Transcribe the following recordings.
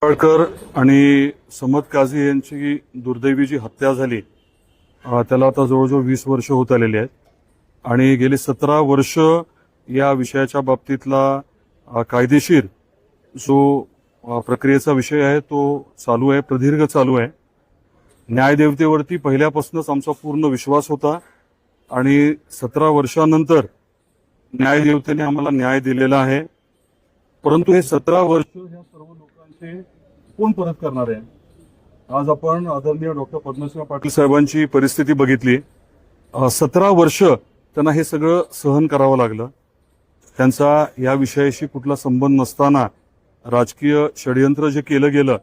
निंबाळकर आणि समद काझी यांची दुर्दैवी जी हत्या झाली त्याला आता जवळजवळ 20 वर्ष होत आलेली आहेत आणि गेली 17 वर्ष या विषयाच्या बाबतीतला कायदेशीर जो प्रक्रियेचा विषय आहे तो चालू आहे, प्रदीर्घ चालू आहे। न्यायदेवतेवरती पहिल्यापासूनच आमचा पूर्ण विश्वास होता आणि 17 वर्षांनंतर न्यायदेवतेने आम्हाला न्याय दिलेला आहे। परंतु हे 17 वर्ष ह्या सर्व लोकांचे कोण परत करणार आहे? आज आपण आदरणीय डॉक्टर पद्मसिंह पाटील साहेबांची परिस्थिती बघितली। 17 वर्ष त्यांना हे सगळं सहन करावं लागलं। त्यांचा या विषयाशी कुठला संबंध नसताना राजकीय षडयंत्र जे केलं गेलं,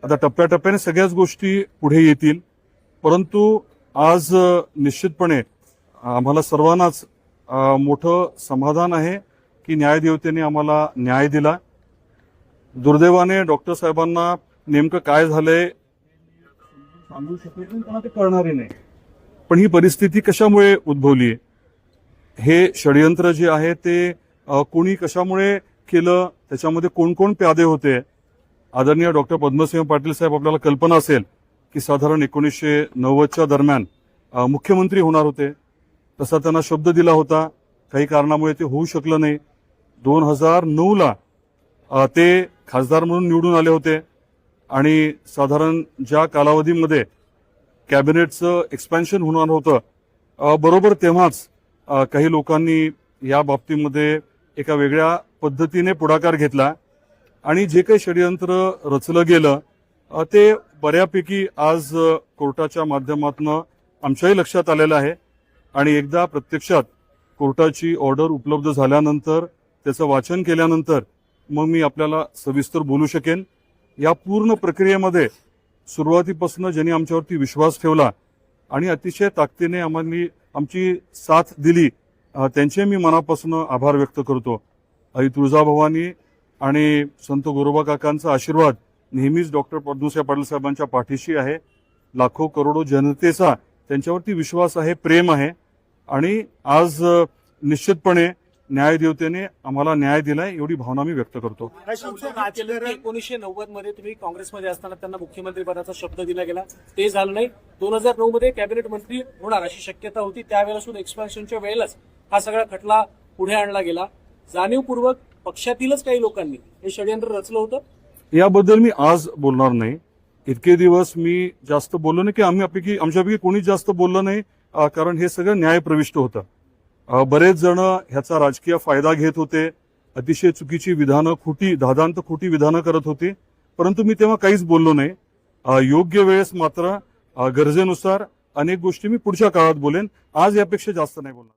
आता टप्प्याटप्प्याने सगळ्याच गोष्टी पुढे येतील। परंतु आज निश्चितपणे आम्हाला सर्वांनाच मोठं समाधान आहे की न्यायदेवतेने आम्हाला न्याय दिला। दुर्दैवाने डॉक्टर साहेबांना नेमकं काय झालंय सांगू शकत नाही, त्यांना ते कळणारही नाही। पण ही परिस्थिती कशामुळे उद्भवली, हे षडयंत्र जे आहे ते कोणी कशामुळे केलं, त्याच्यामध्ये कोण कोण प्यादे होते। आदरणीय डॉक्टर पद्मसिंह पाटील साहेब, आपल्याला कल्पना असेल की साधारण 1990च्या दरम्यान मुख्यमंत्री होणार होते। तसा त्यांना शब्द दिला होता, काही कारणामुळे ते होऊ शकलं नाही। 2009ला ते खासदार म्हणून निवडून आले होते आणि साधारण ज्या कालावधीमध्ये कॅबिनेटचं एक्सपॅन्शन होणार होतं, बरोबर तेव्हाच काही लोकांनी या बाबतीमध्ये एका वेगळ्या पद्धतीने पुढाकार घेतला आणि जे काही षडयंत्र रचलं गेलं ते बऱ्यापैकी आज कोर्टाच्या माध्यमातून आमच्याही लक्षात आलेलं आहे। आणि एकदा प्रत्यक्षात कोर्टाची ऑर्डर उपलब्ध झाल्यानंतर, त्याचं वाचन केल्यानंतर मग मी आपल्याला सविस्तर बोलू शकेन। या पूर्ण प्रक्रियेमध्ये सुरुवातीपासून ज्यांनी आमच्यावरती विश्वास ठेवला आणि अतिशय ताकदीने आम्हाला आमची साथ दिली, त्यांचे मी मनापासून आभार व्यक्त करतो। आई तुळजाभवानी आणि संत गोरोबा काकांचा आशीर्वाद नेहमीच डॉक्टर पद्मसिंह पाटील साहेबांच्या पाठीशी आहे। लाखो करोडो जनतेचा त्यांच्यावरती विश्वास आहे, प्रेम आहे आणि आज निश्चितपणे न्यायदेवतेने आम्हाला न्याय दिलाय, एवढी भावना मी व्यक्त करतो। 1990 मध्ये तुम्ही काँग्रेसमध्ये असताना त्यांना मुख्यमंत्री पदाचा शब्द दिला गेला, ते झालं नाही। 2009 मध्ये कॅबिनेट मंत्री होणार अशी शक्यता होती, त्यावेळेला सुद्धा एक्सपॅन्शनच्या वेळेलाच हा सगळा खटला पुढे आणला गेला। जाणीवपूर्वक पक्षातीलच काही लोकांनी हे षडयंत्र रचलं होतं। याबद्दल मी आज बोलणार नाही। इतके दिवस मी जास्त बोललो नाही की आमच्यापैकी कोणीच जास्त बोललं नाही, कारण हे सगळं न्यायप्रविष्ट होतं। बरेच जण ह्याचा राजकीय फायदा घेत होते, अतिशय चुकीची विधानं, धादांत खोटी विधानं करत होती, परंतु मी तेव्हा काहीच बोललो नाही। योग्य वेळेस मात्र गरजेनुसार अनेक गोष्टी मी पुढच्या काळात बोलेन, आज यापेक्षा जास्त नाही बोलणार।